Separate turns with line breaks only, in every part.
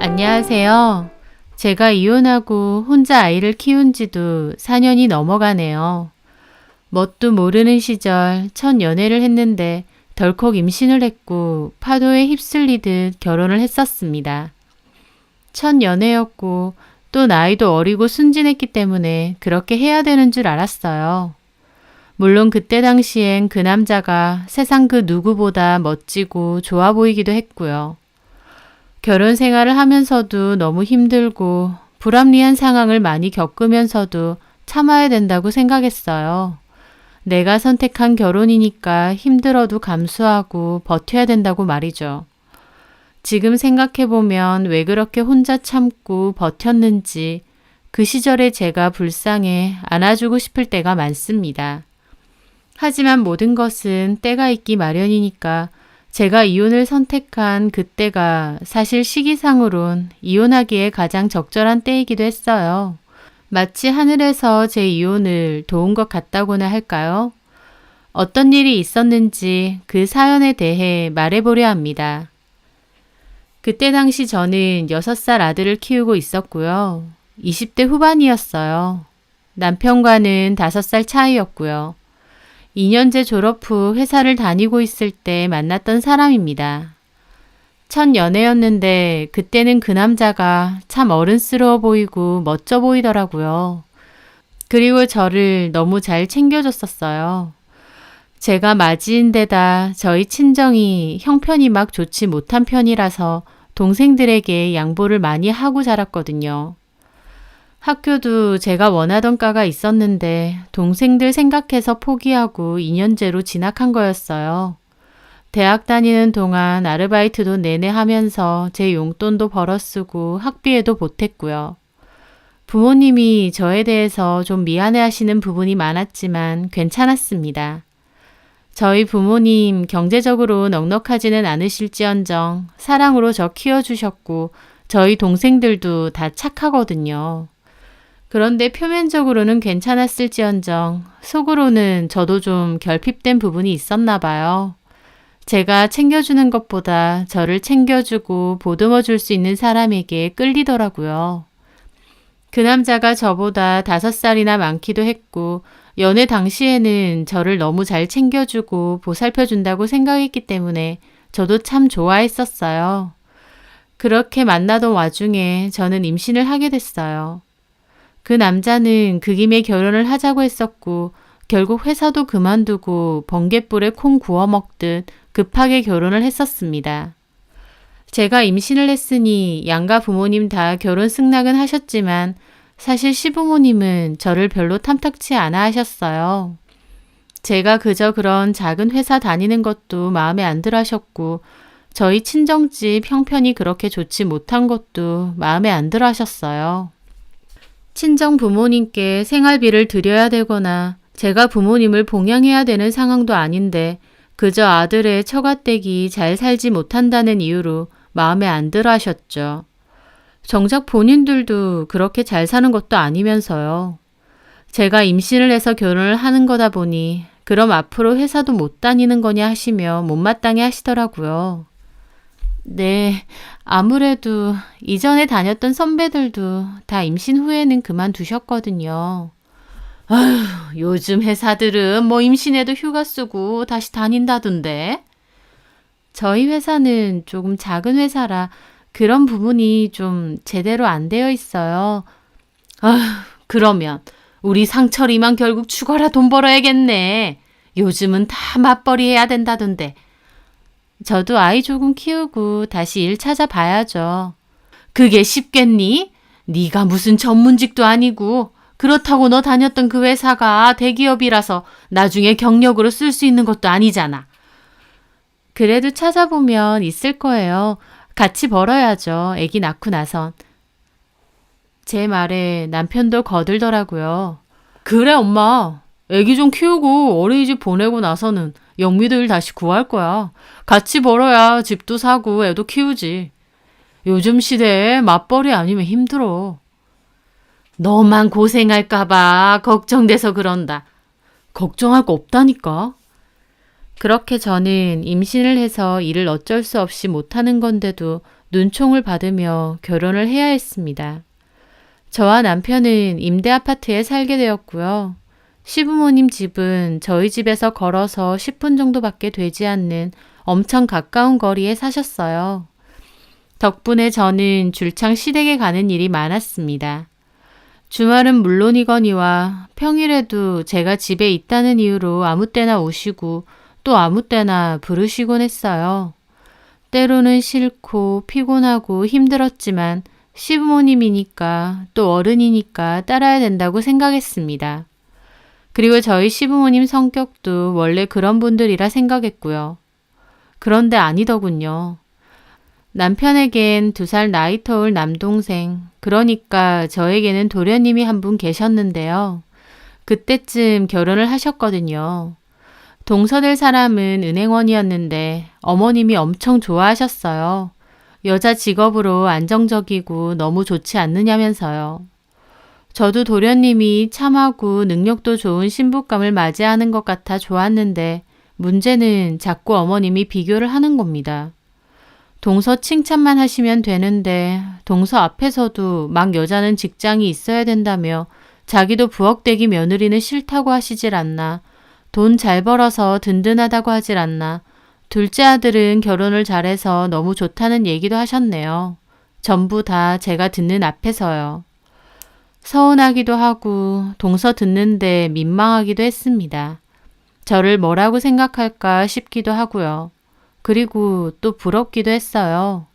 안녕하세요. 제가 이혼하고 혼자 아이를 키운 지도 4년이 넘어가네요. 뭣도 모르는 시절 첫 연애를 했는데 덜컥 임신을 했고 파도에 휩쓸리듯 결혼을 했었습니다. 첫 연애였고 또 나이도 어리고 순진했기 때문에 그렇게 해야 되는 줄 알았어요. 물론 그때 당시엔 그 남자가 세상 그 누구보다 멋지고 좋아 보이기도 했고요. 결혼 생활을 하면서도 너무 힘들고 불합리한 상황을 많이 겪으면서도 참아야 된다고 생각했어요. 내가 선택한 결혼이니까 힘들어도 감수하고 버텨야 된다고 말이죠. 지금 생각해보면 왜 그렇게 혼자 참고 버텼는지 그 시절에 제가 불쌍해 안아주고 싶을 때가 많습니다. 하지만 모든 것은 때가 있기 마련이니까 제가 이혼을 선택한 그때가 사실 시기상으론 이혼하기에 가장 적절한 때이기도 했어요. 마치 하늘에서 제 이혼을 도운 것 같다고나 할까요? 어떤 일이 있었는지 그 사연에 대해 말해보려 합니다. 그때 당시 저는 6살 아들을 키우고 있었고요. 20대 후반이었어요. 남편과는 5살 차이였고요. 2년제 졸업 후 회사를 다니고 있을 때 만났던 사람입니다. 첫 연애였는데 그때는 그 남자가 참 어른스러워 보이고 멋져 보이더라고요. 그리고 저를 너무 잘 챙겨줬었어요. 제가 맞이인 데다 저희 친정이 형편이 막 좋지 못한 편이라서 동생들에게 양보를 많이 하고 자랐거든요. 학교도 제가 원하던 과가 있었는데 동생들 생각해서 포기하고 2년제로 진학한 거였어요. 대학 다니는 동안 아르바이트도 내내 하면서 제 용돈도 벌어 쓰고 학비에도 보탰고요. 부모님이 저에 대해서 좀 미안해 하시는 부분이 많았지만 괜찮았습니다. 저희 부모님 경제적으로 넉넉하지는 않으실지언정 사랑으로 저 키워주셨고 저희 동생들도 다 착하거든요. 그런데 표면적으로는 괜찮았을지언정 속으로는 저도 좀 결핍된 부분이 있었나 봐요. 제가 챙겨주는 것보다 저를 챙겨주고 보듬어 줄 수 있는 사람에게 끌리더라고요. 그 남자가 저보다 5살이나 많기도 했고 연애 당시에는 저를 너무 잘 챙겨주고 보살펴준다고 생각했기 때문에 저도 참 좋아했었어요. 그렇게 만나던 와중에 저는 임신을 하게 됐어요. 그 남자는 그 김에 결혼을 하자고 했었고 결국 회사도 그만두고 번갯불에 콩 구워 먹듯 급하게 결혼을 했었습니다. 제가 임신을 했으니 양가 부모님 다 결혼 승낙은 하셨지만 사실 시부모님은 저를 별로 탐탁치 않아 하셨어요. 제가 그저 그런 작은 회사 다니는 것도 마음에 안 들어 하셨고 저희 친정집 형편이 그렇게 좋지 못한 것도 마음에 안 들어 하셨어요. 친정 부모님께 생활비를 드려야 되거나 제가 부모님을 봉양해야 되는 상황도 아닌데 그저 아들의 처가댁이 잘 살지 못한다는 이유로 마음에 안 들어 하셨죠. 정작 본인들도 그렇게 잘 사는 것도 아니면서요. 제가 임신을 해서 결혼을 하는 거다 보니 그럼 앞으로 회사도 못 다니는 거냐 하시며 못마땅해 하시더라고요. 네, 아무래도 이전에 다녔던 선배들도 다 임신 후에는 그만두셨거든요. 아휴, 요즘 회사들은 뭐 임신해도 휴가 쓰고 다시 다닌다던데. 저희 회사는 조금 작은 회사라 그런 부분이 좀 제대로 안 되어 있어요. 아휴, 그러면 우리 상철이만 결국 죽어라 돈 벌어야겠네. 요즘은 다 맞벌이 해야 된다던데. 저도 아이 조금 키우고 다시 일 찾아봐야죠. 그게 쉽겠니? 네가 무슨 전문직도 아니고 그렇다고 너 다녔던 그 회사가 대기업이라서 나중에 경력으로 쓸 수 있는 것도 아니잖아. 그래도 찾아보면 있을 거예요. 같이 벌어야죠. 아기 낳고 나선. 제 말에 남편도 거들더라고요. 그래 엄마. 아기 좀 키우고 어린이집 보내고 나서는 영미도 일 다시 구할 거야. 같이 벌어야 집도 사고 애도 키우지. 요즘 시대에 맞벌이 아니면 힘들어. 너만 고생할까봐 걱정돼서 그런다. 걱정할 거 없다니까. 그렇게 저는 임신을 해서 일을 어쩔 수 없이 못하는 건데도 눈총을 받으며 결혼을 해야 했습니다. 저와 남편은 임대 아파트에 살게 되었고요. 시부모님 집은 저희 집에서 걸어서 10분 정도밖에 되지 않는 엄청 가까운 거리에 사셨어요. 덕분에 저는 줄창 시댁에 가는 일이 많았습니다. 주말은 물론이거니와 평일에도 제가 집에 있다는 이유로 아무 때나 오시고 또 아무 때나 부르시곤 했어요. 때로는 싫고 피곤하고 힘들었지만 시부모님이니까 또 어른이니까 따라야 된다고 생각했습니다. 그리고 저희 시부모님 성격도 원래 그런 분들이라 생각했고요. 그런데 아니더군요. 남편에겐 2살 나이 터울 남동생, 그러니까 저에게는 도련님이 한 분 계셨는데요. 그때쯤 결혼을 하셨거든요. 동서될 사람은 은행원이었는데 어머님이 엄청 좋아하셨어요. 여자 직업으로 안정적이고 너무 좋지 않느냐면서요. 저도 도련님이 참하고 능력도 좋은 신부감을 맞이하는 것 같아 좋았는데 문제는 자꾸 어머님이 비교를 하는 겁니다. 동서 칭찬만 하시면 되는데 동서 앞에서도 막 여자는 직장이 있어야 된다며 자기도 부엌대기 며느리는 싫다고 하시질 않나. 돈 잘 벌어서 든든하다고 하질 않나. 둘째 아들은 결혼을 잘해서 너무 좋다는 얘기도 하셨네요. 전부 다 제가 듣는 앞에서요. 서운하기도 하고 동서 듣는데 민망하기도 했습니다. 저를 뭐라고 생각할까 싶기도 하고요. 그리고 또 부럽기도 했어요.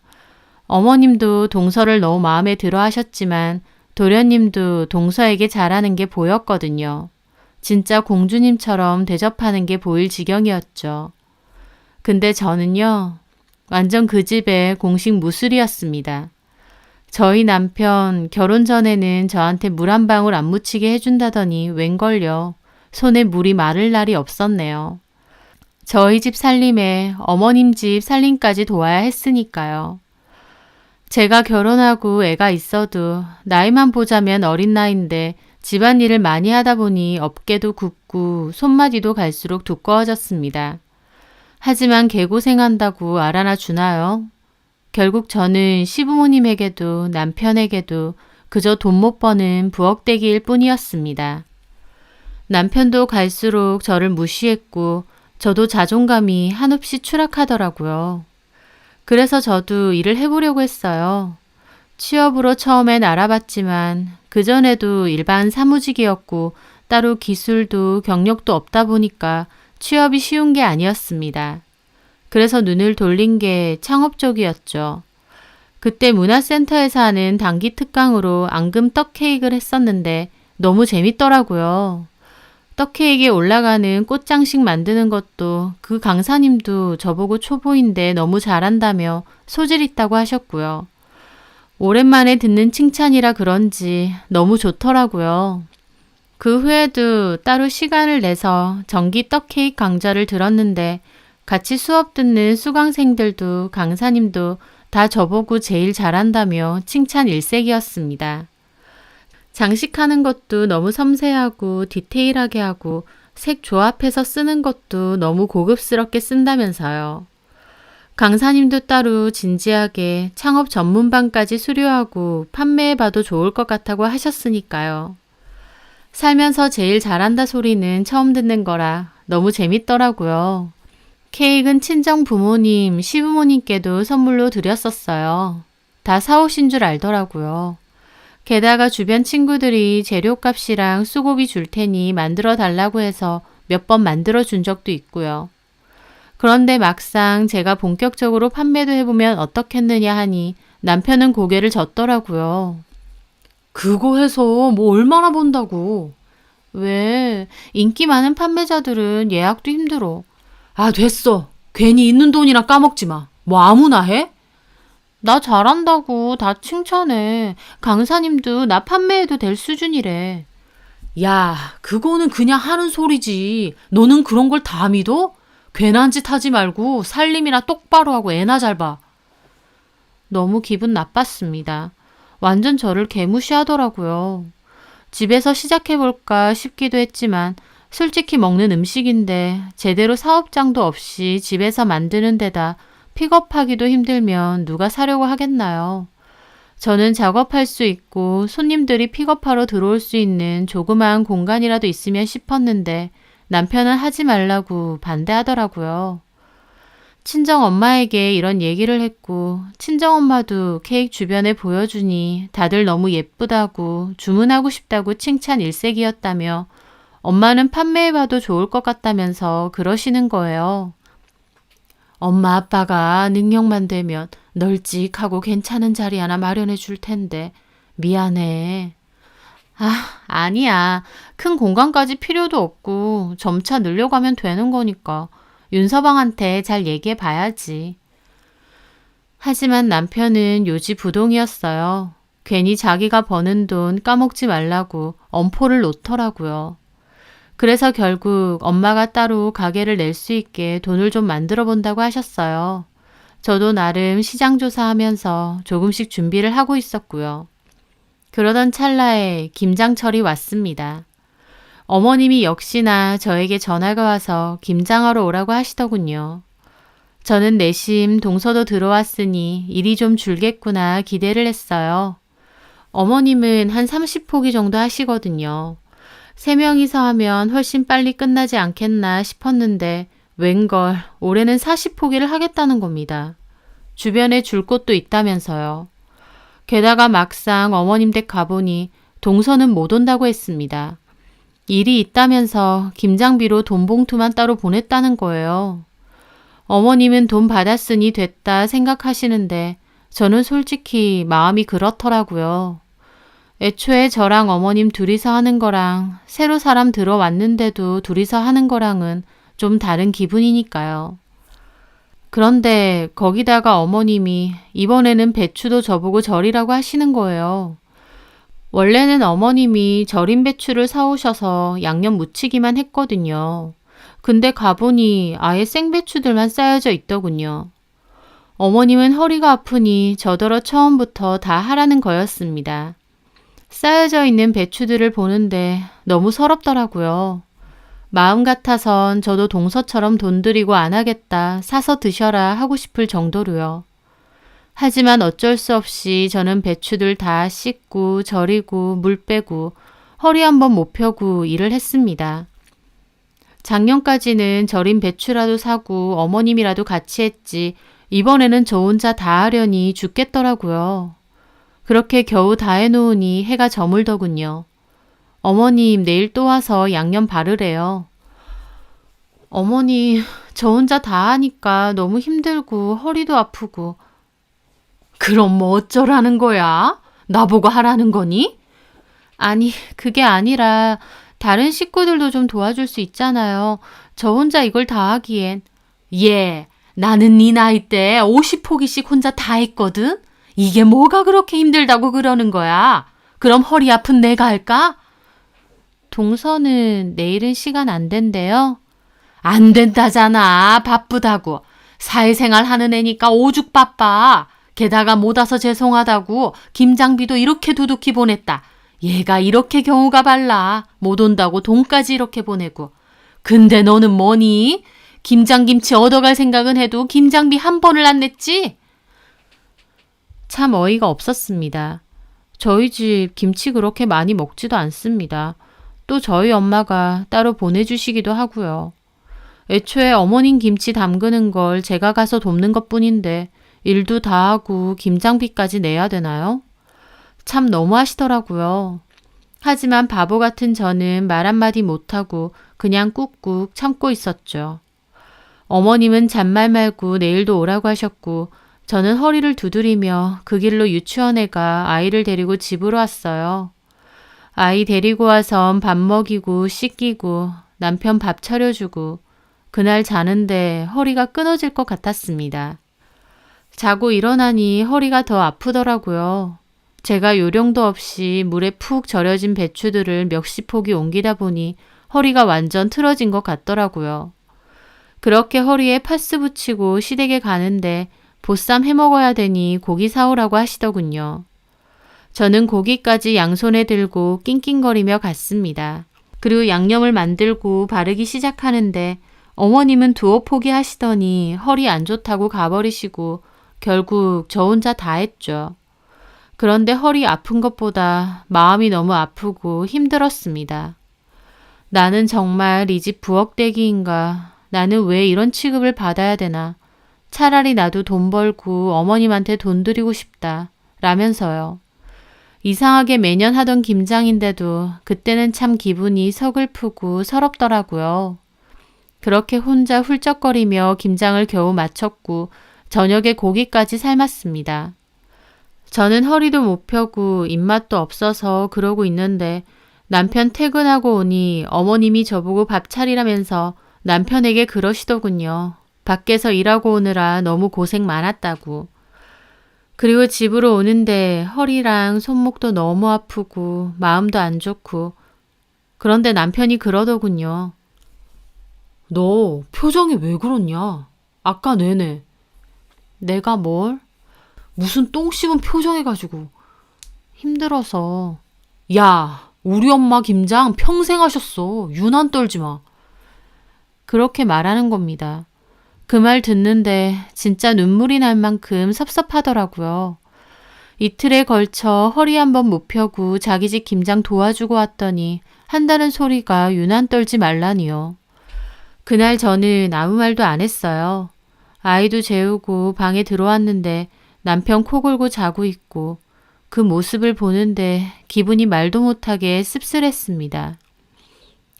어머님도 동서를 너무 마음에 들어 하셨지만 도련님도 동서에게 잘하는 게 보였거든요. 진짜 공주님처럼 대접하는 게 보일 지경이었죠. 근데 저는요, 완전 그 집의 공식 무술이었습니다. 저희 남편 결혼 전에는 저한테 물 한 방울 안 묻히게 해준다더니 웬걸요. 손에 물이 마를 날이 없었네요. 저희 집 살림에 어머님 집 살림까지 도와야 했으니까요. 제가 결혼하고 애가 있어도 나이만 보자면 어린 나이인데 집안일을 많이 하다 보니 어깨도 굽고 손마디도 갈수록 두꺼워졌습니다. 하지만 개고생한다고 알아나 주나요? 결국 저는 시부모님에게도 남편에게도 그저 돈 못 버는 부엌대기일 뿐이었습니다. 남편도 갈수록 저를 무시했고 저도 자존감이 한없이 추락하더라고요. 그래서 저도 일을 해보려고 했어요. 취업으로 처음엔 알아봤지만 그전에도 일반 사무직이었고 따로 기술도 경력도 없다 보니까 취업이 쉬운 게 아니었습니다. 그래서 눈을 돌린 게 창업 쪽이었죠. 그때 문화센터에서 하는 단기 특강으로 앙금 떡 케이크를 했었는데 너무 재밌더라고요. 떡 케이크에 올라가는 꽃장식 만드는 것도 그 강사님도 저보고 초보인데 너무 잘한다며 소질 있다고 하셨고요. 오랜만에 듣는 칭찬이라 그런지 너무 좋더라고요. 그 후에도 따로 시간을 내서 정기 떡 케이크 강좌를 들었는데 같이 수업 듣는 수강생들도 강사님도 다 저보고 제일 잘한다며 칭찬 일색이었습니다. 장식하는 것도 너무 섬세하고 디테일하게 하고 색 조합해서 쓰는 것도 너무 고급스럽게 쓴다면서요. 강사님도 따로 진지하게 창업 전문반까지 수료하고 판매해봐도 좋을 것 같다고 하셨으니까요. 살면서 제일 잘한다 소리는 처음 듣는 거라 너무 재밌더라고요. 케이크는 친정 부모님, 시부모님께도 선물로 드렸었어요. 다 사오신 줄 알더라고요. 게다가 주변 친구들이 재료값이랑 수고비 줄 테니 만들어 달라고 해서 몇 번 만들어 준 적도 있고요. 그런데 막상 제가 본격적으로 판매도 해보면 어떻겠느냐 하니 남편은 고개를 젓더라고요. 그거 해서 뭐 얼마나 번다고. 왜? 인기 많은 판매자들은 예약도 힘들어. 아, 됐어. 괜히 있는 돈이나 까먹지 마. 뭐 아무나 해? 나 잘한다고 다 칭찬해. 강사님도 나 판매해도 될 수준이래. 야, 그거는 그냥 하는 소리지. 너는 그런 걸 다 믿어? 괜한 짓 하지 말고 살림이나 똑바로 하고 애나 잘 봐. 너무 기분 나빴습니다. 완전 저를 개무시하더라고요. 집에서 시작해볼까 싶기도 했지만 솔직히 먹는 음식인데 제대로 사업장도 없이 집에서 만드는 데다 픽업하기도 힘들면 누가 사려고 하겠나요? 저는 작업할 수 있고 손님들이 픽업하러 들어올 수 있는 조그마한 공간이라도 있으면 싶었는데 남편은 하지 말라고 반대하더라고요. 친정엄마에게 이런 얘기를 했고 친정엄마도 케이크 주변에 보여주니 다들 너무 예쁘다고 주문하고 싶다고 칭찬 일색이었다며 엄마는 판매해봐도 좋을 것 같다면서 그러시는 거예요. 엄마 아빠가 능력만 되면 널찍하고 괜찮은 자리 하나 마련해 줄 텐데 미안해. 아니야. 큰 공간까지 필요도 없고 점차 늘려가면 되는 거니까 윤서방한테 잘 얘기해 봐야지. 하지만 남편은 요지부동이었어요. 괜히 자기가 버는 돈 까먹지 말라고 엄포를 놓더라고요. 그래서 결국 엄마가 따로 가게를 낼 수 있게 돈을 좀 만들어 본다고 하셨어요. 저도 나름 시장 조사하면서 조금씩 준비를 하고 있었고요. 그러던 찰나에 김장철이 왔습니다. 어머님이 역시나 저에게 전화가 와서 김장하러 오라고 하시더군요. 저는 내심 동서도 들어왔으니 일이 좀 줄겠구나 기대를 했어요. 어머님은 한 30포기 정도 하시거든요. 3명이서 하면 훨씬 빨리 끝나지 않겠나 싶었는데 웬걸 올해는 40포기를 하겠다는 겁니다. 주변에 줄 곳도 있다면서요. 게다가 막상 어머님 댁 가보니 동서는 못 온다고 했습니다. 일이 있다면서 김장비로 돈 봉투만 따로 보냈다는 거예요. 어머님은 돈 받았으니 됐다 생각하시는데 저는 솔직히 마음이 그렇더라고요. 애초에 저랑 어머님 둘이서 하는 거랑 새로 사람 들어왔는데도 둘이서 하는 거랑은 좀 다른 기분이니까요. 그런데 거기다가 어머님이 이번에는 배추도 저보고 절이라고 하시는 거예요. 원래는 어머님이 절인 배추를 사오셔서 양념 무치기만 했거든요. 근데 가보니 아예 생배추들만 쌓여져 있더군요. 어머님은 허리가 아프니 저더러 처음부터 다 하라는 거였습니다. 쌓여져 있는 배추들을 보는데 너무 서럽더라고요. 마음 같아선 저도 동서처럼 돈 들이고 안 하겠다, 사서 드셔라 하고 싶을 정도로요. 하지만 어쩔 수 없이 저는 배추들 다 씻고 절이고 물 빼고 허리 한번 못 펴고 일을 했습니다. 작년까지는 절인 배추라도 사고 어머님이라도 같이 했지 이번에는 저 혼자 다 하려니 죽겠더라고요. 그렇게 겨우 다 해놓으니 해가 저물더군요. 어머님 내일 또 와서 양념 바르래요. 어머니 저 혼자 다 하니까 너무 힘들고 허리도 아프고. 그럼 뭐 어쩌라는 거야? 나보고 하라는 거니? 아니 그게 아니라 다른 식구들도 좀 도와줄 수 있잖아요. 저 혼자 이걸 다 하기엔. 예, 나는 네 나이 때 50포기씩 혼자 다 했거든? 이게 뭐가 그렇게 힘들다고 그러는 거야? 그럼 허리 아픈 내가 할까? 동서는 내일은 시간 안 된대요. 안 된다잖아. 바쁘다고. 사회생활 하는 애니까 오죽 바빠. 게다가 못 와서 죄송하다고 김장비도 이렇게 두둑히 보냈다. 얘가 이렇게 경우가 발라. 못 온다고 돈까지 이렇게 보내고. 근데 너는 뭐니? 김장김치 얻어갈 생각은 해도 김장비 한 번을 안 냈지? 참 어이가 없었습니다. 저희 집 김치 그렇게 많이 먹지도 않습니다. 또 저희 엄마가 따로 보내주시기도 하고요. 애초에 어머님 김치 담그는 걸 제가 가서 돕는 것뿐인데 일도 다 하고 김장비까지 내야 되나요? 참 너무하시더라고요. 하지만 바보 같은 저는 말 한마디 못하고 그냥 꾹꾹 참고 있었죠. 어머님은 잔말 말고 내일도 오라고 하셨고 저는 허리를 두드리며 그 길로 유치원에 가 아이를 데리고 집으로 왔어요. 아이 데리고 와선 밥 먹이고 씻기고 남편 밥 차려주고 그날 자는데 허리가 끊어질 것 같았습니다. 자고 일어나니 허리가 더 아프더라고요. 제가 요령도 없이 물에 푹 절여진 배추들을 몇십 포기 옮기다 보니 허리가 완전 틀어진 것 같더라고요. 그렇게 허리에 파스 붙이고 시댁에 가는데 보쌈 해먹어야 되니 고기 사오라고 하시더군요. 저는 고기까지 양손에 들고 낑낑거리며 갔습니다. 그리고 양념을 만들고 바르기 시작하는데 어머님은 두어 포기하시더니 허리 안 좋다고 가버리시고 결국 저 혼자 다 했죠. 그런데 허리 아픈 것보다 마음이 너무 아프고 힘들었습니다. 나는 정말 이 집 부엌대기인가? 나는 왜 이런 취급을 받아야 되나? 차라리 나도 돈 벌고 어머님한테 돈 드리고 싶다. 라면서요. 이상하게 매년 하던 김장인데도 그때는 참 기분이 서글프고 서럽더라고요. 그렇게 혼자 훌쩍거리며 김장을 겨우 마쳤고 저녁에 고기까지 삶았습니다. 저는 허리도 못 펴고 입맛도 없어서 그러고 있는데 남편 퇴근하고 오니 어머님이 저보고 밥 차리라면서 남편에게 그러시더군요. 밖에서 일하고 오느라 너무 고생 많았다고. 그리고 집으로 오는데 허리랑 손목도 너무 아프고 마음도 안 좋고 그런데 남편이 그러더군요. 너 표정이 왜 그렇냐? 아까 내내. 내가 뭘? 무슨 똥 씹은 표정해가지고. 힘들어서. 야, 우리 엄마 김장 평생 하셨어. 유난 떨지 마. 그렇게 말하는 겁니다. 그 말 듣는데 진짜 눈물이 날 만큼 섭섭하더라고요. 이틀에 걸쳐 허리 한번 못 펴고 자기 집 김장 도와주고 왔더니 한다는 소리가 유난 떨지 말라니요. 그날 저는 아무 말도 안 했어요. 아이도 재우고 방에 들어왔는데 남편 코 골고 자고 있고 그 모습을 보는데 기분이 말도 못하게 씁쓸했습니다.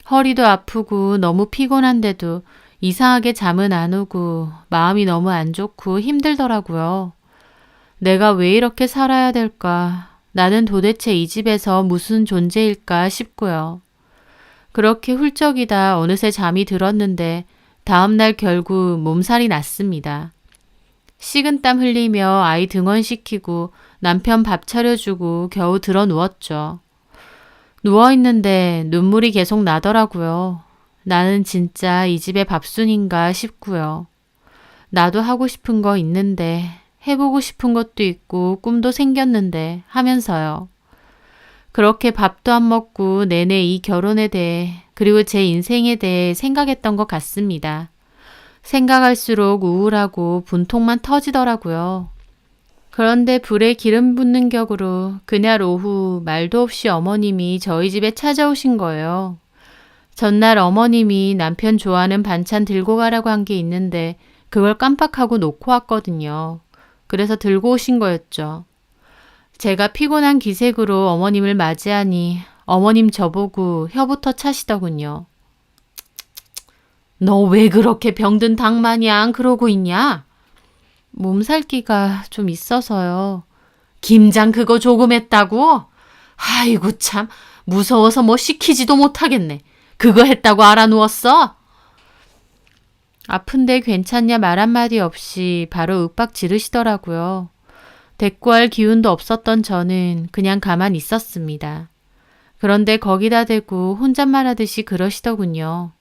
허리도 아프고 너무 피곤한데도 이상하게 잠은 안 오고 마음이 너무 안 좋고 힘들더라고요. 내가 왜 이렇게 살아야 될까? 나는 도대체 이 집에서 무슨 존재일까 싶고요. 그렇게 훌쩍이다 어느새 잠이 들었는데 다음날 결국 몸살이 났습니다. 식은땀 흘리며 아이 등원시키고 남편 밥 차려주고 겨우 들어 누웠죠. 누워있는데 눈물이 계속 나더라고요. 나는 진짜 이 집의 밥순인가 싶고요. 나도 하고 싶은 거 있는데 해보고 싶은 것도 있고 꿈도 생겼는데 하면서요. 그렇게 밥도 안 먹고 내내 이 결혼에 대해 그리고 제 인생에 대해 생각했던 것 같습니다. 생각할수록 우울하고 분통만 터지더라고요. 그런데 불에 기름 붓는 격으로 그날 오후 말도 없이 어머님이 저희 집에 찾아오신 거예요. 전날 어머님이 남편 좋아하는 반찬 들고 가라고 한 게 있는데 그걸 깜빡하고 놓고 왔거든요. 그래서 들고 오신 거였죠. 제가 피곤한 기색으로 어머님을 맞이하니 어머님 저보고 혀부터 차시더군요. 너 왜 그렇게 병든 닭 마냥 그러고 있냐? 몸살기가 좀 있어서요. 김장 그거 조금 했다고? 아이고 참 무서워서 뭐 시키지도 못하겠네. 그거 했다고 알아 누웠어? 아픈데 괜찮냐 말 한마디 없이 바로 윽박 지르시더라고요. 대꾸할 기운도 없었던 저는 그냥 가만 있었습니다. 그런데 거기다 대고 혼잣말 하듯이 그러시더군요.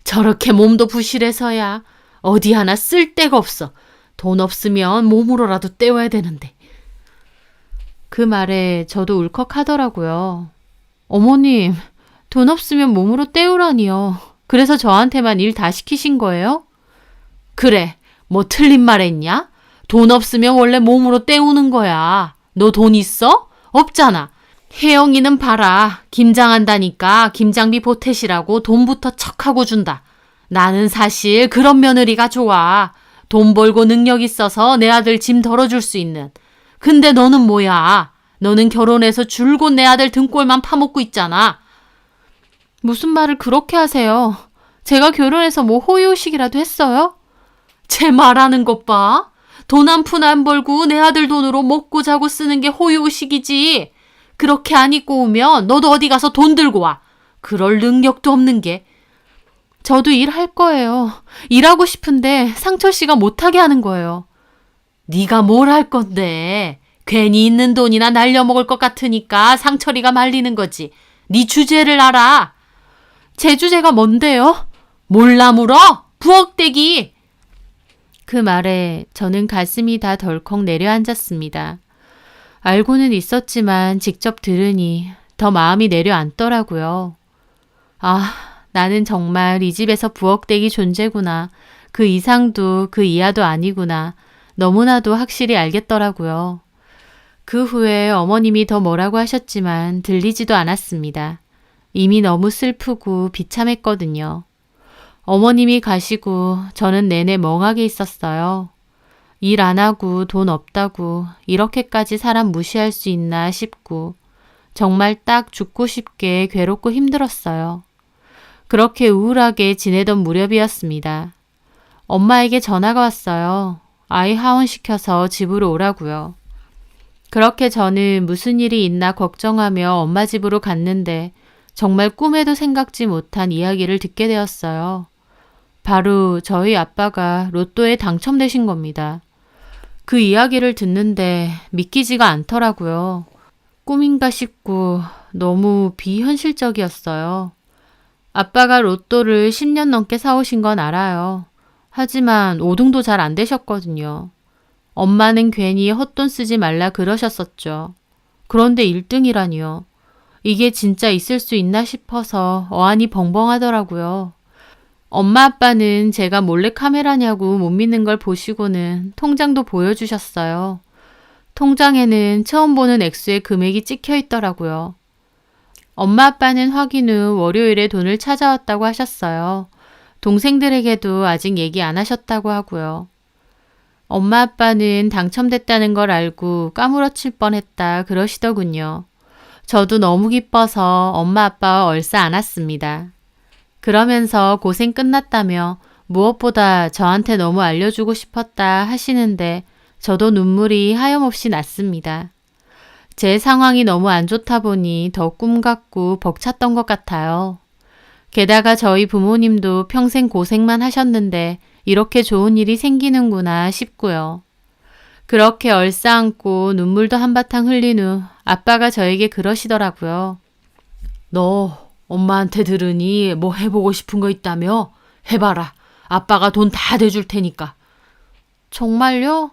저렇게 몸도 부실해서야 어디 하나 쓸 데가 없어. 돈 없으면 몸으로라도 때워야 되는데. 그 말에 저도 울컥하더라고요. 어머님, 돈 없으면 몸으로 때우라니요. 그래서 저한테만 일 다 시키신 거예요? 그래, 뭐 틀린 말 했냐? 돈 없으면 원래 몸으로 때우는 거야. 너 돈 있어? 없잖아. 혜영이는 봐라. 김장한다니까 김장비 보태시라고 돈부터 척하고 준다. 나는 사실 그런 며느리가 좋아. 돈 벌고 능력 있어서 내 아들 짐 덜어줄 수 있는. 근데 너는 뭐야? 너는 결혼해서 줄곧 내 아들 등골만 파먹고 있잖아. 무슨 말을 그렇게 하세요? 제가 결혼해서 뭐 호의호식이라도 했어요? 제 말하는 것 봐. 돈 한 푼 안 벌고 내 아들 돈으로 먹고 자고 쓰는 게 호의호식이지. 그렇게 안 입고 오면 너도 어디 가서 돈 들고 와. 그럴 능력도 없는 게. 저도 일할 거예요. 일하고 싶은데 상철 씨가 못하게 하는 거예요. 네가 뭘 할 건데. 괜히 있는 돈이나 날려먹을 것 같으니까 상철이가 말리는 거지. 네 주제를 알아. 제 주제가 뭔데요? 몰라 물어? 부엌대기. 그 말에 저는 가슴이 다 덜컥 내려앉았습니다. 알고는 있었지만 직접 들으니 더 마음이 내려앉더라고요. 아, 나는 정말 이 집에서 부엌대기 존재구나. 그 이상도 그 이하도 아니구나. 너무나도 확실히 알겠더라고요. 그 후에 어머님이 더 뭐라고 하셨지만 들리지도 않았습니다. 이미 너무 슬프고 비참했거든요. 어머님이 가시고 저는 내내 멍하게 있었어요. 일 안 하고 돈 없다고 이렇게까지 사람 무시할 수 있나 싶고 정말 딱 죽고 싶게 괴롭고 힘들었어요. 그렇게 우울하게 지내던 무렵이었습니다. 엄마에게 전화가 왔어요. 아이 하원시켜서 집으로 오라고요. 그렇게 저는 무슨 일이 있나 걱정하며 엄마 집으로 갔는데 정말 꿈에도 생각지 못한 이야기를 듣게 되었어요. 바로 저희 아빠가 로또에 당첨되신 겁니다. 그 이야기를 듣는데 믿기지가 않더라고요. 꿈인가 싶고 너무 비현실적이었어요. 아빠가 로또를 10년 넘게 사오신 건 알아요. 하지만 5등도 잘 안 되셨거든요. 엄마는 괜히 헛돈 쓰지 말라 그러셨었죠. 그런데 1등이라니요. 이게 진짜 있을 수 있나 싶어서 어안이 벙벙하더라고요. 엄마 아빠는 제가 몰래 카메라냐고 못 믿는 걸 보시고는 통장도 보여주셨어요. 통장에는 처음 보는 액수의 금액이 찍혀 있더라고요. 엄마 아빠는 확인 후 월요일에 돈을 찾아왔다고 하셨어요. 동생들에게도 아직 얘기 안 하셨다고 하고요. 엄마 아빠는 당첨됐다는 걸 알고 까무러칠 뻔했다 그러시더군요. 저도 너무 기뻐서 엄마 아빠와 얼싸 안았습니다. 그러면서 고생 끝났다며 무엇보다 저한테 너무 알려주고 싶었다 하시는데 저도 눈물이 하염없이 났습니다. 제 상황이 너무 안 좋다 보니 더 꿈 같고 벅찼던 것 같아요. 게다가 저희 부모님도 평생 고생만 하셨는데 이렇게 좋은 일이 생기는구나 싶고요. 그렇게 얼싸안고 눈물도 한바탕 흘린 후 아빠가 저에게 그러시더라고요. 너 엄마한테 들으니 뭐 해보고 싶은 거 있다며? 해봐라. 아빠가 돈 다 대줄 테니까. 정말요?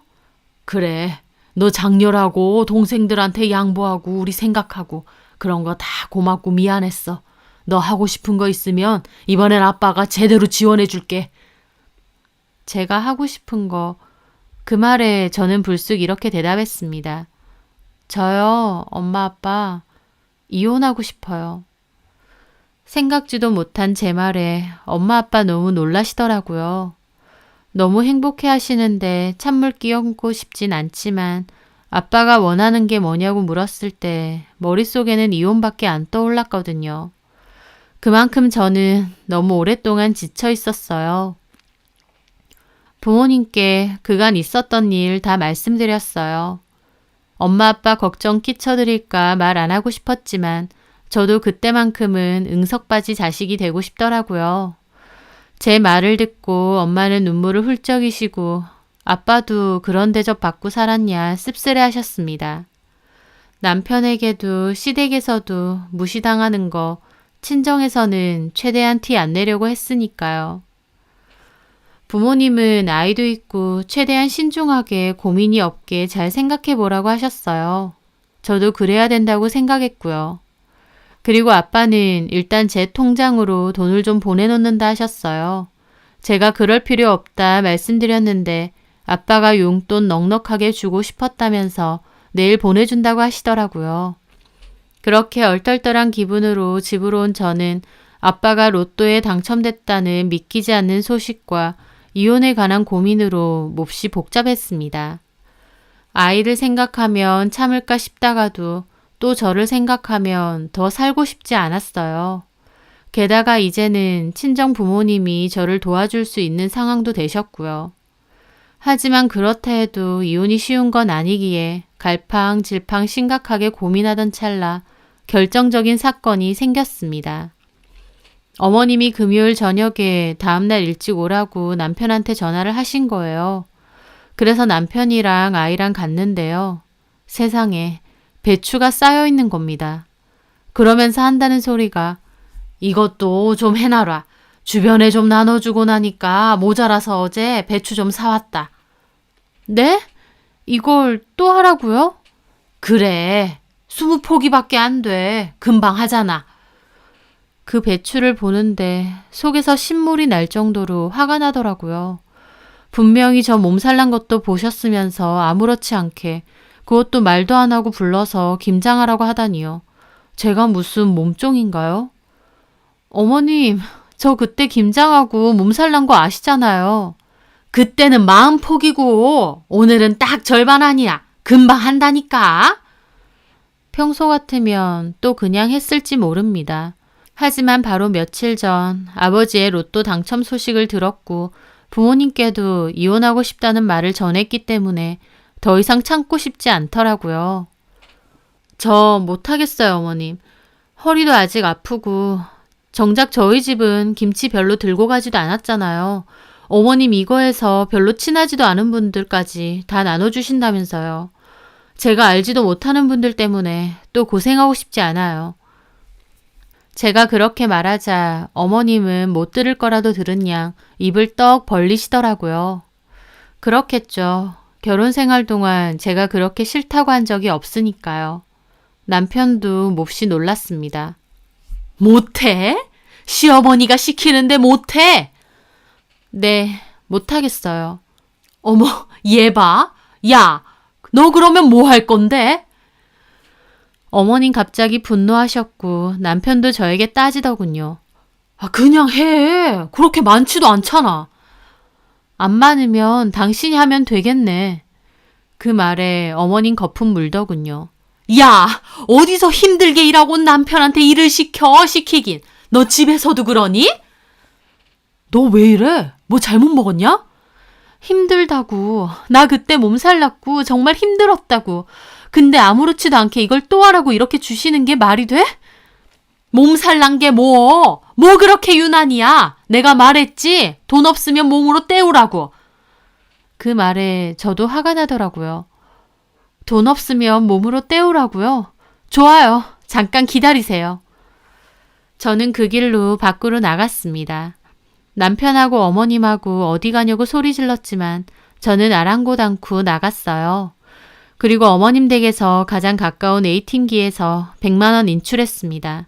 그래. 너 장렬하고 동생들한테 양보하고 우리 생각하고 그런 거 다 고맙고 미안했어. 너 하고 싶은 거 있으면 이번엔 아빠가 제대로 지원해 줄게. 제가 하고 싶은 거, 그 말에 저는 불쑥 이렇게 대답했습니다. 저요, 엄마 아빠, 이혼하고 싶어요. 생각지도 못한 제 말에 엄마 아빠 너무 놀라시더라고요. 너무 행복해 하시는데 찬물 끼얹고 싶진 않지만 아빠가 원하는 게 뭐냐고 물었을 때 머릿속에는 이혼밖에 안 떠올랐거든요. 그만큼 저는 너무 오랫동안 지쳐 있었어요. 부모님께 그간 있었던 일 다 말씀드렸어요. 엄마 아빠 걱정 끼쳐드릴까 말 안 하고 싶었지만 저도 그때만큼은 응석바지 자식이 되고 싶더라고요. 제 말을 듣고 엄마는 눈물을 훌쩍이시고 아빠도 그런 대접 받고 살았냐 씁쓸해 하셨습니다. 남편에게도 시댁에서도 무시당하는 거 친정에서는 최대한 티 안 내려고 했으니까요. 부모님은 아이도 있고 최대한 신중하게 고민이 없게 잘 생각해 보라고 하셨어요. 저도 그래야 된다고 생각했고요. 그리고 아빠는 일단 제 통장으로 돈을 좀 보내놓는다 하셨어요. 제가 그럴 필요 없다 말씀드렸는데 아빠가 용돈 넉넉하게 주고 싶었다면서 내일 보내준다고 하시더라고요. 그렇게 얼떨떨한 기분으로 집으로 온 저는 아빠가 로또에 당첨됐다는 믿기지 않는 소식과 이혼에 관한 고민으로 몹시 복잡했습니다. 아이를 생각하면 참을까 싶다가도 또 저를 생각하면 더 살고 싶지 않았어요. 게다가 이제는 친정 부모님이 저를 도와줄 수 있는 상황도 되셨고요. 하지만 그렇다 해도 이혼이 쉬운 건 아니기에 갈팡질팡 심각하게 고민하던 찰나 결정적인 사건이 생겼습니다. 어머님이 금요일 저녁에 다음날 일찍 오라고 남편한테 전화를 하신 거예요. 그래서 남편이랑 아이랑 갔는데요. 세상에 배추가 쌓여 있는 겁니다. 그러면서 한다는 소리가 이것도 좀 해놔라. 주변에 좀 나눠주고 나니까 모자라서 어제 배추 좀 사왔다. 네? 이걸 또 하라고요? 그래. 20포기밖에 안 돼. 금방 하잖아. 그 배추를 보는데 속에서 신물이 날 정도로 화가 나더라고요. 분명히 저 몸살난 것도 보셨으면서 아무렇지 않게 그것도 말도 안 하고 불러서 김장하라고 하다니요. 제가 무슨 몸종인가요? 어머님, 저 그때 김장하고 몸살난 거 아시잖아요. 그때는 마음폭이고 오늘은 딱 절반 아니야. 금방 한다니까. 평소 같으면 또 그냥 했을지 모릅니다. 하지만 바로 며칠 전 아버지의 로또 당첨 소식을 들었고 부모님께도 이혼하고 싶다는 말을 전했기 때문에 더 이상 참고 싶지 않더라고요. 저 못하겠어요, 어머님. 허리도 아직 아프고 정작 저희 집은 김치 별로 들고 가지도 않았잖아요. 어머님 이거에서 별로 친하지도 않은 분들까지 다 나눠주신다면서요. 제가 알지도 못하는 분들 때문에 또 고생하고 싶지 않아요. 제가 그렇게 말하자 어머님은 못 들을 거라도 들은 양 입을 떡 벌리시더라고요. 그렇겠죠. 결혼 생활 동안 제가 그렇게 싫다고 한 적이 없으니까요. 남편도 몹시 놀랐습니다. 못해? 시어머니가 시키는데 못해? 네, 못하겠어요. 어머, 얘 봐. 야, 너 그러면 뭐 할 건데? 어머님 갑자기 분노하셨고 남편도 저에게 따지더군요. 그냥 해. 그렇게 많지도 않잖아. 안 많으면 당신이 하면 되겠네. 그 말에 어머님 거품 물더군요. 야, 어디서 힘들게 일하고 온 남편한테 일을 시키긴. 너 집에서도 그러니? 너 왜 이래? 뭐 잘못 먹었냐? 힘들다고. 나 그때 몸살 났고 정말 힘들었다고. 근데 아무렇지도 않게 이걸 또 하라고 이렇게 주시는 게 말이 돼? 몸살 난 게 뭐 그렇게 유난이야. 내가 말했지. 돈 없으면 몸으로 때우라고. 그 말에 저도 화가 나더라고요. 돈 없으면 몸으로 때우라고요? 좋아요. 잠깐 기다리세요. 저는 그 길로 밖으로 나갔습니다. 남편하고 어머님하고 어디 가냐고 소리 질렀지만 저는 아랑곳 않고 나갔어요. 그리고 어머님 댁에서 가장 가까운 A팀기에서 100만 원 인출했습니다.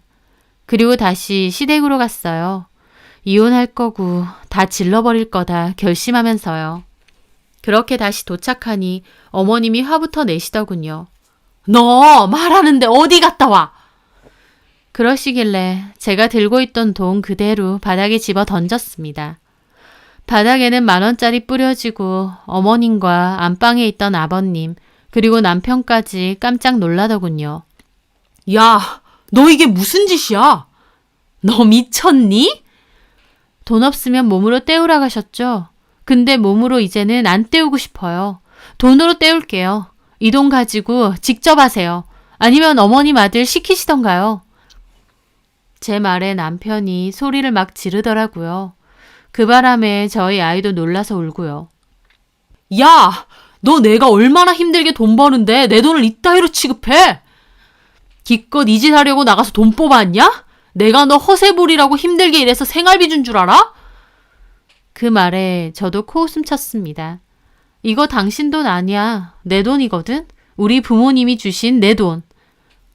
그리고 다시 시댁으로 갔어요. 이혼할 거고 다 질러버릴 거다 결심하면서요. 그렇게 다시 도착하니 어머님이 화부터 내시더군요. 너 말하는데 어디 갔다 와? 그러시길래 제가 들고 있던 돈 그대로 바닥에 집어 던졌습니다. 바닥에는 10,000원짜리 뿌려지고 어머님과 안방에 있던 아버님 그리고 남편까지 깜짝 놀라더군요. 야, 너 이게 무슨 짓이야? 너 미쳤니? 돈 없으면 몸으로 때우라 가셨죠? 근데 몸으로 이제는 안 때우고 싶어요. 돈으로 때울게요. 이 돈 가지고 직접 하세요. 아니면 어머님 아들 시키시던가요. 제 말에 남편이 소리를 막 지르더라고요. 그 바람에 저희 아이도 놀라서 울고요. 야! 너 내가 얼마나 힘들게 돈 버는데 내 돈을 이따위로 취급해? 기껏 이 짓 하려고 나가서 돈 뽑았냐? 내가 너 허세 부리라고 힘들게 일해서 생활비 준 줄 알아? 그 말에 저도 코웃음 쳤습니다. 이거 당신 돈 아니야. 내 돈이거든. 우리 부모님이 주신 내 돈.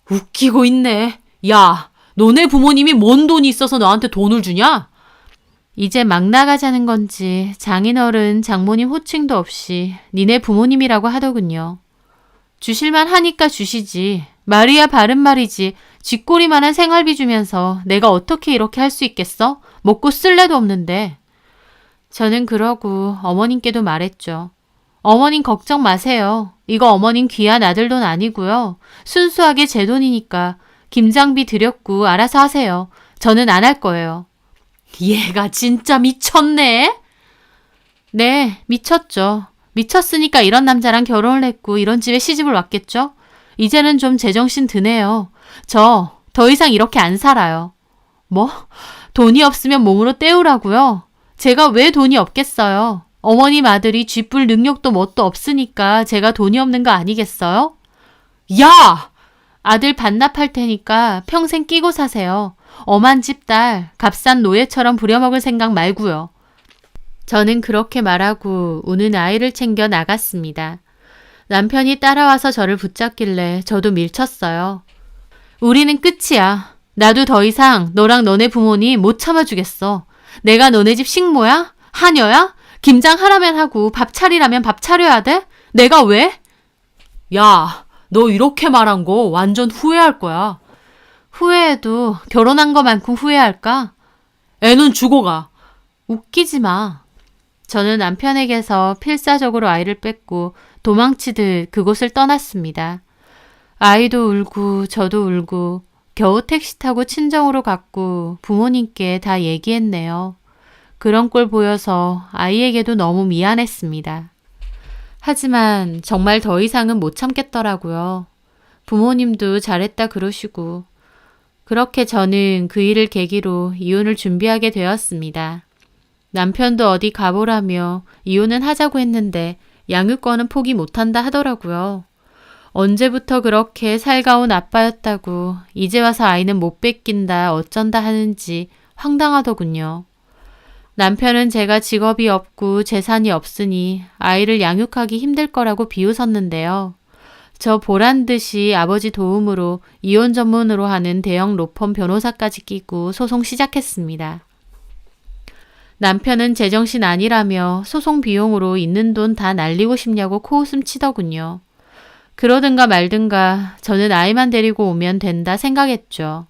웃기고 있네. 야, 너네 부모님이 뭔 돈이 있어서 너한테 돈을 주냐? 이제 막 나가자는 건지 장인어른 장모님 호칭도 없이 니네 부모님이라고 하더군요. 주실만 하니까 주시지. 말이야 바른 말이지. 쥐꼬리만한 생활비 주면서 내가 어떻게 이렇게 할 수 있겠어? 먹고 쓸래도 없는데. 저는 그러고 어머님께도 말했죠. 어머님 걱정 마세요. 이거 어머님 귀한 아들 돈 아니고요. 순수하게 제 돈이니까 김장비 드렸고 알아서 하세요. 저는 안 할 거예요. 얘가 진짜 미쳤네. 네, 미쳤죠. 미쳤으니까 이런 남자랑 결혼을 했고 이런 집에 시집을 왔겠죠. 이제는 좀 제정신 드네요. 저 더 이상 이렇게 안 살아요. 뭐? 돈이 없으면 몸으로 때우라고요? 제가 왜 돈이 없겠어요? 어머님 아들이 쥐뿔 능력도 뭣도 없으니까 제가 돈이 없는 거 아니겠어요? 야! 아들 반납할 테니까 평생 끼고 사세요. 엄한 집 딸, 값싼 노예처럼 부려먹을 생각 말고요. 저는 그렇게 말하고 우는 아이를 챙겨 나갔습니다. 남편이 따라와서 저를 붙잡길래 저도 밀쳤어요. 우리는 끝이야. 나도 더 이상 너랑 너네 부모님 못 참아주겠어. 내가 너네 집 식모야? 하녀야? 김장 하라면 하고 밥 차리라면 밥 차려야 돼? 내가 왜? 야, 너 이렇게 말한 거 완전 후회할 거야. 후회해도 결혼한 거만큼 후회할까? 애는 죽어가. 웃기지 마. 저는 남편에게서 필사적으로 아이를 뺏고 도망치듯 그곳을 떠났습니다. 아이도 울고 저도 울고 겨우 택시 타고 친정으로 갔고 부모님께 다 얘기했네요. 그런 꼴 보여서 아이에게도 너무 미안했습니다. 하지만 정말 더 이상은 못 참겠더라고요. 부모님도 잘했다 그러시고 그렇게 저는 그 일을 계기로 이혼을 준비하게 되었습니다. 남편도 어디 가보라며 이혼은 하자고 했는데 양육권은 포기 못한다 하더라고요. 언제부터 그렇게 살가운 아빠였다고 이제 와서 아이는 못 뺏긴다 어쩐다 하는지 황당하더군요. 남편은 제가 직업이 없고 재산이 없으니 아이를 양육하기 힘들 거라고 비웃었는데요. 저 보란 듯이 아버지 도움으로 이혼 전문으로 하는 대형 로펌 변호사까지 끼고 소송 시작했습니다. 남편은 제정신 아니라며 소송 비용으로 있는 돈 다 날리고 싶냐고 코웃음 치더군요. 그러든가 말든가 저는 아이만 데리고 오면 된다 생각했죠.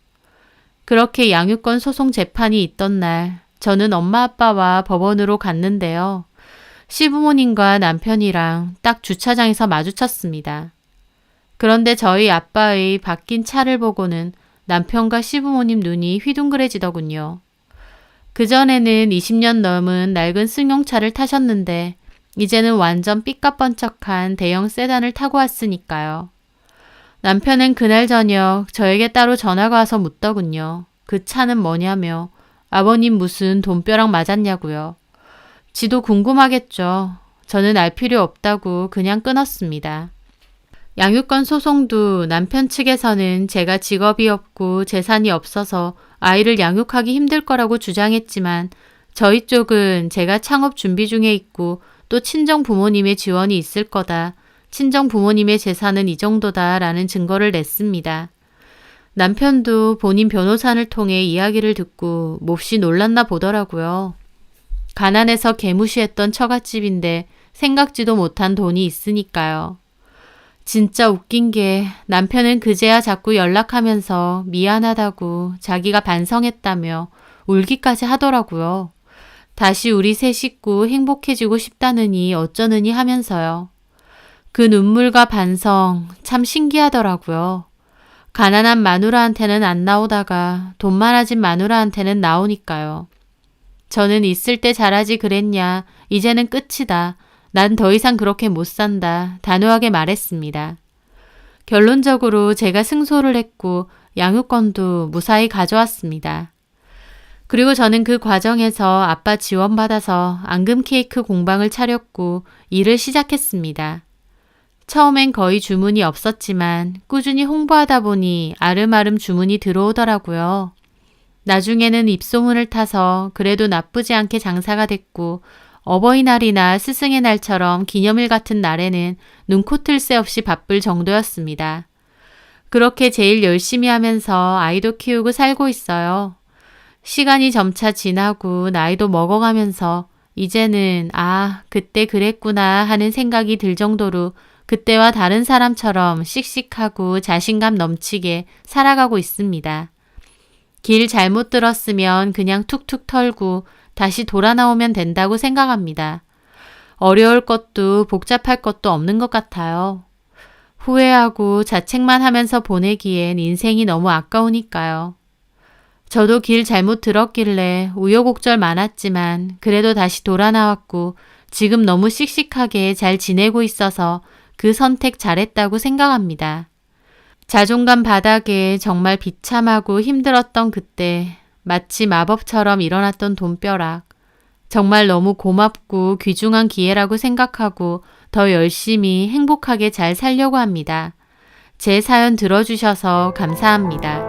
그렇게 양육권 소송 재판이 있던 날 저는 엄마 아빠와 법원으로 갔는데요. 시부모님과 남편이랑 딱 주차장에서 마주쳤습니다. 그런데 저희 아빠의 바뀐 차를 보고는 남편과 시부모님 눈이 휘둥그레지더군요. 그전에는 20년 넘은 낡은 승용차를 타셨는데 이제는 완전 삐까뻔쩍한 대형 세단을 타고 왔으니까요. 남편은 그날 저녁 저에게 따로 전화가 와서 묻더군요. 그 차는 뭐냐며 아버님 무슨 돈벼락 맞았냐고요. 지도 궁금하겠죠. 저는 알 필요 없다고 그냥 끊었습니다. 양육권 소송도 남편 측에서는 제가 직업이 없고 재산이 없어서 아이를 양육하기 힘들 거라고 주장했지만 저희 쪽은 제가 창업 준비 중에 있고 또 친정 부모님의 지원이 있을 거다. 친정 부모님의 재산은 이 정도다 라는 증거를 냈습니다. 남편도 본인 변호사를 통해 이야기를 듣고 몹시 놀랐나 보더라고요. 가난해서 개무시했던 처갓집인데 생각지도 못한 돈이 있으니까요. 진짜 웃긴 게 남편은 그제야 자꾸 연락하면서 미안하다고 자기가 반성했다며 울기까지 하더라고요. 다시 우리 세 식구 행복해지고 싶다느니 어쩌느니 하면서요. 그 눈물과 반성 참 신기하더라고요. 가난한 마누라한테는 안 나오다가 돈 많아진 마누라한테는 나오니까요. 저는 있을 때 잘하지 그랬냐. 이제는 끝이다. 난 더 이상 그렇게 못 산다. 단호하게 말했습니다. 결론적으로 제가 승소를 했고 양육권도 무사히 가져왔습니다. 그리고 저는 그 과정에서 아빠 지원받아서 앙금 케이크 공방을 차렸고 일을 시작했습니다. 처음엔 거의 주문이 없었지만 꾸준히 홍보하다 보니 아름아름 주문이 들어오더라고요. 나중에는 입소문을 타서 그래도 나쁘지 않게 장사가 됐고 어버이날이나 스승의 날처럼 기념일 같은 날에는 눈코뜰 새 없이 바쁠 정도였습니다. 그렇게 제일 열심히 하면서 아이도 키우고 살고 있어요. 시간이 점차 지나고 나이도 먹어가면서 이제는 그때 그랬구나 하는 생각이 들 정도로 그때와 다른 사람처럼 씩씩하고 자신감 넘치게 살아가고 있습니다. 길 잘못 들었으면 그냥 툭툭 털고 다시 돌아 나오면 된다고 생각합니다. 어려울 것도 복잡할 것도 없는 것 같아요. 후회하고 자책만 하면서 보내기엔 인생이 너무 아까우니까요. 저도 길 잘못 들었길래 우여곡절 많았지만 그래도 다시 돌아 나왔고 지금 너무 씩씩하게 잘 지내고 있어서 그 선택 잘했다고 생각합니다. 자존감 바닥에 정말 비참하고 힘들었던 그때 마치 마법처럼 일어났던 돈벼락. 정말 너무 고맙고 귀중한 기회라고 생각하고 더 열심히 행복하게 잘 살려고 합니다. 제 사연 들어주셔서 감사합니다.